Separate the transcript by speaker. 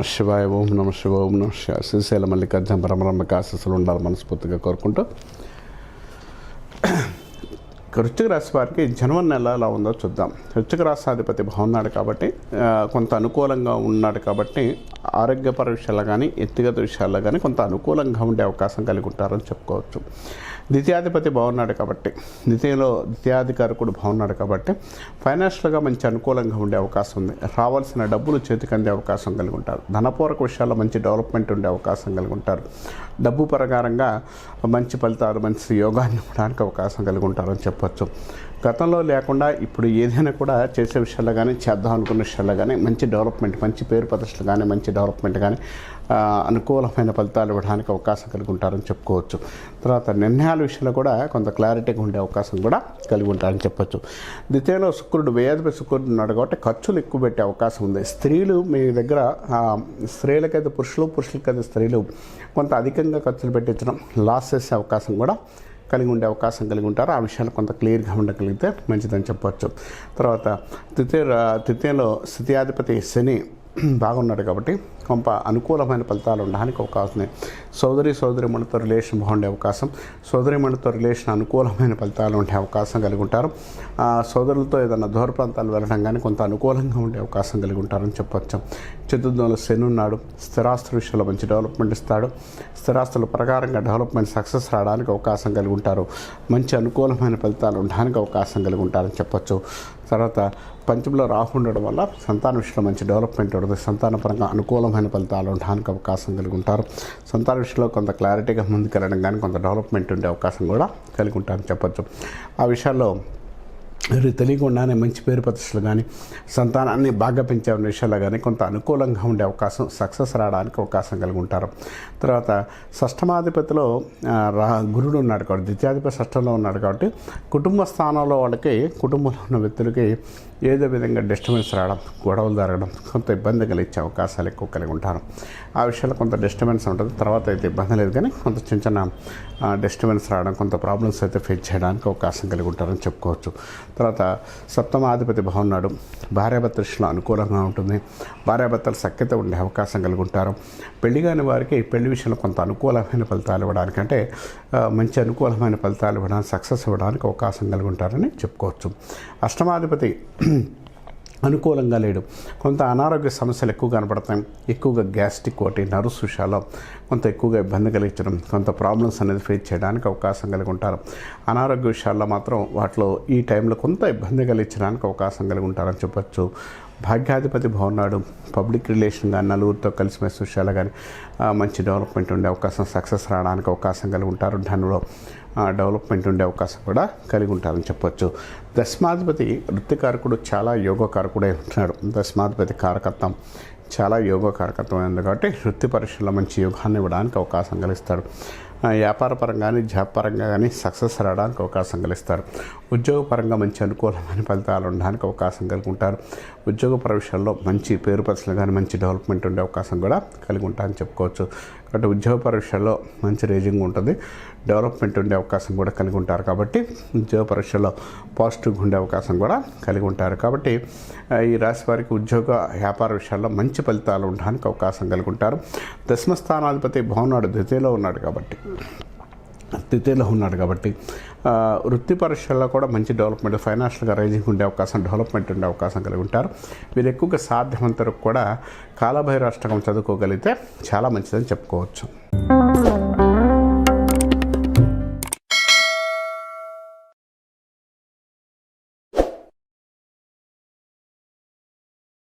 Speaker 1: నమ శివాయ. ఓం నమ శివాయ. ఓం నమ శివాయ. శ్రీశైల మల్లికార్జున పరమరంభకి ఆశీస్సులు ఉండాలి మనస్ఫూర్తిగా కోరుకుంటూ, వృశ్చిక రాశి వారికి జనవరి నెల ఎలా ఉందో చూద్దాం. వృశ్చిక రాష్ట్రాధిపతి బాగున్నాడు కాబట్టి కొంత అనుకూలంగా ఉన్నాడు కాబట్టి ఆరోగ్యపర విషయాల్లో కానీ వ్యక్తిగత విషయాల్లో కానీ కొంత అనుకూలంగా ఉండే అవకాశం కలిగి ఉంటారని చెప్పుకోవచ్చు. ద్వితీయాధిపతి బాగున్నాడు కాబట్టి, ద్వితీయాధికారకుడు బాగున్నాడు కాబట్టి ఫైనాన్షియల్గా మంచి అనుకూలంగా ఉండే అవకాశం ఉంది. రావాల్సిన డబ్బులు చేతికి అందే అవకాశం కలిగి ఉంటారు. ధనపూర్వక విషయాల్లో మంచి డెవలప్మెంట్ ఉండే అవకాశం కలిగి ఉంటారు. డబ్బు ప్రకారంగా మంచి ఫలితాలు, మంచి యోగాన్ని ఇవ్వడానికి అవకాశం కలిగి ఉంటారని చెప్పొచ్చు. గతంలో లేకుండా ఇప్పుడు ఏదైనా కూడా చేసే విషయాల్లో కానీ, చేద్దాం అనుకున్న విషయాల్లో కానీ మంచి డెవలప్మెంట్, మంచి పేరు ప్రతిష్టలు కానీ, మంచి డెవలప్మెంట్ కానీ అనుకూలమైన ఫలితాలు ఇవ్వడానికి అవకాశం కలిగి ఉంటారని చెప్పుకోవచ్చు. తర్వాత నిర్ణయాల విషయంలో కూడా కొంత క్లారిటీగా ఉండే అవకాశం కూడా కలిగి ఉంటారని చెప్పొచ్చు. ద్వితీయంలో శుక్రుడు, వ్యయాధిపతి శుక్రుడు ఉన్నాడు కాబట్టి ఖర్చులు ఎక్కువ పెట్టే అవకాశం ఉంది. స్త్రీలు మీ దగ్గర, స్త్రీలకైతే పురుషులకైతే స్త్రీలు కొంత అధికంగా ఖర్చులు పెట్టించడం, లాస్ చేసే అవకాశం కూడా కలిగి ఉండే అవకాశం కలిగి ఉంటారు. ఆ విషయాలు కొంత క్లియర్గా ఉండగలిగితే మంచిదని చెప్పవచ్చు. తర్వాత తృతీయంలో స్థితియాధిపతి శని బాగున్నాడు కాబట్టి కొంత అనుకూలమైన ఫలితాలు ఉండడానికి అవకాశం ఉంది. సోదరిమణితో రిలేషన్ బాగుండే అవకాశం, సోదరిమణితో రిలేషన్ అనుకూలమైన ఫలితాలు ఉండే అవకాశం కలిగి ఉంటారు. సోదరులతో ఏదైనా దూర ప్రాంతాలు వెళ్ళడం కానీ కొంత అనుకూలంగా ఉండే అవకాశం కలిగి ఉంటారని చెప్పవచ్చు. చతుర్థంలో శని ఉన్నాడు. స్థిరాస్తుల విషయంలో మంచి డెవలప్మెంట్ ఇస్తాడు. స్థిరాస్తుల ప్రకారంగా డెవలప్మెంట్ సక్సెస్ రావడానికి అవకాశం కలిగి ఉంటారు. మంచి అనుకూలమైన ఫలితాలు ఉండడానికి అవకాశం కలిగి ఉంటారని చెప్పచ్చు. తర్వాత పంచంలో రాహు ఉండడం వల్ల సంతాన విషయంలో మంచి డెవలప్మెంట్ ఉంటుంది. సంతానపరంగా అనుకూలమైన ఫలితాలు ఉండడానికి అవకాశం కలిగి ఉంటారు. సంతాన విషయంలో కొంత క్లారిటీగా ముందుకెళ్ళడం కానీ కొంత డెవలప్మెంట్ ఉండే అవకాశం కూడా కలిగి ఉంటారని చెప్పచ్చు. ఆ విషయాల్లో మీరు తెలియకుండానే మంచి పేరు ప్రతిష్టలు కానీ, సంతానాన్ని బాగా పెంచే విషయాల్లో కానీ కొంత అనుకూలంగా ఉండే అవకాశం, సక్సెస్ రావడానికి అవకాశం కలిగి ఉంటారు. తర్వాత షష్టమాధిపతిలో గురుడు ఉన్నాడు కాబట్టి, ద్వితీయాధిపతి షష్టంలో ఉన్నాడు కాబట్టి కుటుంబ స్థానంలో వాళ్ళకి, కుటుంబంలో ఉన్న వ్యక్తులకి ఏదో విధంగా డిస్టర్బెన్స్ రావడం, గొడవలు జరగడం, కొంత ఇబ్బంది కలిగించే అవకాశాలు ఎక్కువ కలిగి ఉంటారు. ఆ విషయాల్లో కొంత డిస్టర్బెన్స్ ఉంటుంది. తర్వాత అయితే ఇబ్బంది లేదు కానీ కొంత చిన్న డిస్టర్బెన్స్ రావడం, కొంత ప్రాబ్లమ్స్ అయితే ఫేస్ చేయడానికి అవకాశం కలిగి ఉంటారని చెప్పుకోవచ్చు. తర్వాత సప్తమాధిపతి బాగున్నాడు. భార్యాభర్తల విషయంలో అనుకూలంగా ఉంటుంది. భార్యాభర్తల సఖ్యత ఉండే అవకాశం కలిగి ఉంటారు. పెళ్లి కాని వారికి పెళ్లి విషయంలో కొంత అనుకూలమైన ఫలితాలు ఇవ్వడానికి, అంటే మంచి అనుకూలమైన ఫలితాలు ఇవ్వడానికి, సక్సెస్ ఇవ్వడానికి అవకాశం కలిగి ఉంటారని చెప్పుకోవచ్చు. అష్టమాధిపతి అనుకూలంగా లేడు. కొంత అనారోగ్య సమస్యలు ఎక్కువ కనపడతాయి. ఎక్కువగా గ్యాస్ట్రిక్ ఒకటి, నర్వ్స్ విషయాల్లో కొంత ఎక్కువగా ఇబ్బంది కలిగించడం, కొంత ప్రాబ్లమ్స్ అనేది ఫేస్ చేయడానికి అవకాశం కలిగి ఉంటారు. అనారోగ్య విషయాల్లో మాత్రం వాటిలో ఈ టైంలో కొంత ఇబ్బంది కలిగించడానికి అవకాశం కలిగి ఉంటారని చెప్పచ్చు. భాగ్యాధిపతి బాగున్నాడు. పబ్లిక్ రిలేషన్ కానీ, నలుగురితో కలిసిమెలిసి విషయాలు కానీ మంచి డెవలప్మెంట్ ఉండే అవకాశం, సక్సెస్ రావడానికి అవకాశం కలిగి ఉంటారు. దానిలో డెవలప్మెంట్ ఉండే అవకాశం కూడా కలిగి ఉంటారని చెప్పొచ్చు. దశమాధిపతి వృత్తికారకుడు చాలా యోగకారకుడే ఉంటున్నాడు. దశమాధిపతి కారకత్వం చాలా యోగకారకత్వం ఉంది కాబట్టి వృత్తి పరీక్షల్లో మంచి యోగాన్ని ఇవ్వడానికి అవకాశం కలిగిస్తాడు. వ్యాపార పరంగా కానీ, జాబ్ పరంగా కానీ సక్సెస్ రావడానికి అవకాశం కలిగిస్తారు. ఉద్యోగపరంగా మంచి అనుకూలమైన ఫలితాలు ఉండడానికి అవకాశం కలిగి ఉంటారు. ఉద్యోగపర విషయాల్లో మంచి పేరు ప్రతిష్టలు కానీ, మంచి డెవలప్మెంట్ ఉండే అవకాశం కూడా కలిగి ఉంటారని చెప్పుకోవచ్చు. కాబట్టి ఉద్యోగపర విషయాల్లో మంచి రేజింగ్ ఉంటుంది, డెవలప్మెంట్ ఉండే అవకాశం కూడా కలిగి ఉంటారు. కాబట్టి ఉద్యోగ పరీక్షల్లో పాజిటివ్గా ఉండే అవకాశం కూడా కలిగి ఉంటారు. కాబట్టి ఈ రాశి వారికి ఉద్యోగ, వ్యాపార విషయాల్లో మంచి ఫలితాలు ఉండడానికి అవకాశం కలిగి ఉంటారు. దశమ స్థానాధిపతి బాగున్నాడు, ద్వితీయంలో ఉన్నాడు కాబట్టి వృత్తి పరీక్షల్లో కూడా మంచి డెవలప్మెంట్, ఫైనాన్షియల్గా రైజింగ్ ఉండే అవకాశం, డెవలప్మెంట్ ఉండే అవకాశం కలిగి ఉంటారు. వీరు ఎక్కువగా సాధ్యమంతరకు కూడా కాలభైరవ అష్టకం చదువుకోగలిగితే చాలా మంచిదని చెప్పుకోవచ్చు.